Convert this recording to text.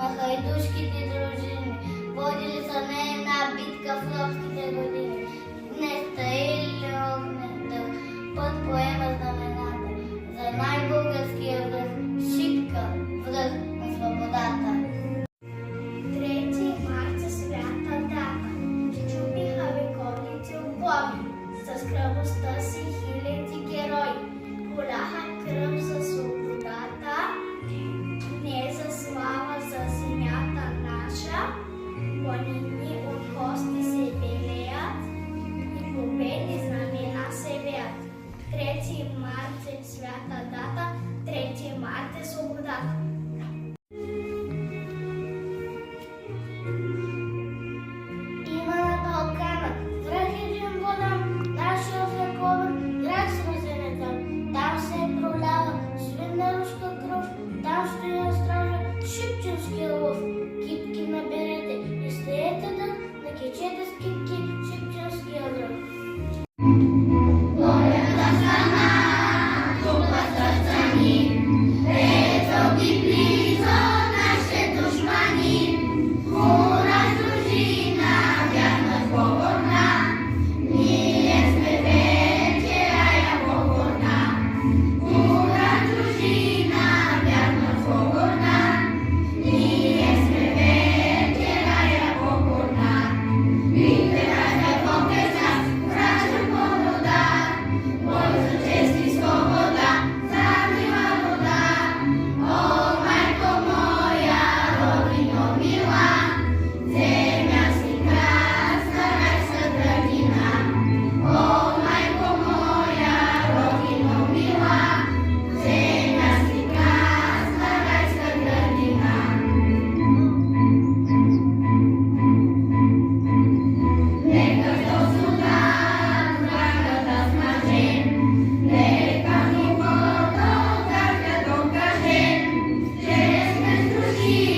на хајдушките дружини, водили со неја на битка в робските години. Днес таили огнето под поема знамената за најбогарскиот врх, Шипка, врх на слободата. 3. март е свята дата, чупиха вековници убави, за скрбоста си хилјади герои, поляха крв за свободата, не за слава за земјата наша, планини од кости се белеат и победни знамена се веат. 3. март е свята дата, 3. март е свободата. Ивана Балкана, зрахиджен водам, нашиот вековен град срозенецам. Там се пролява свидна руска кров, там стоја стража шипченски лов. Кипки наберете и стеете да накечете с кипки шипченския врв. Мојата страна, топла срца ни, ето ги близо нашите душмани. Ура, дружина, вярна покорна, ние сме вече раја покорна. Ура, дружина, вярна покорна, ние сме вече раја покорна. Видите раја покорна, враќа повода, бой за чест и слобода, залива вода. О, мајко моја, родино мила, земја си красна, рајска градина. О, мајко моја, родино мила, земја си красна, рајска градина. Нека што судан, врагата смажем, нека ни вода кажа докажем, че сме дружина.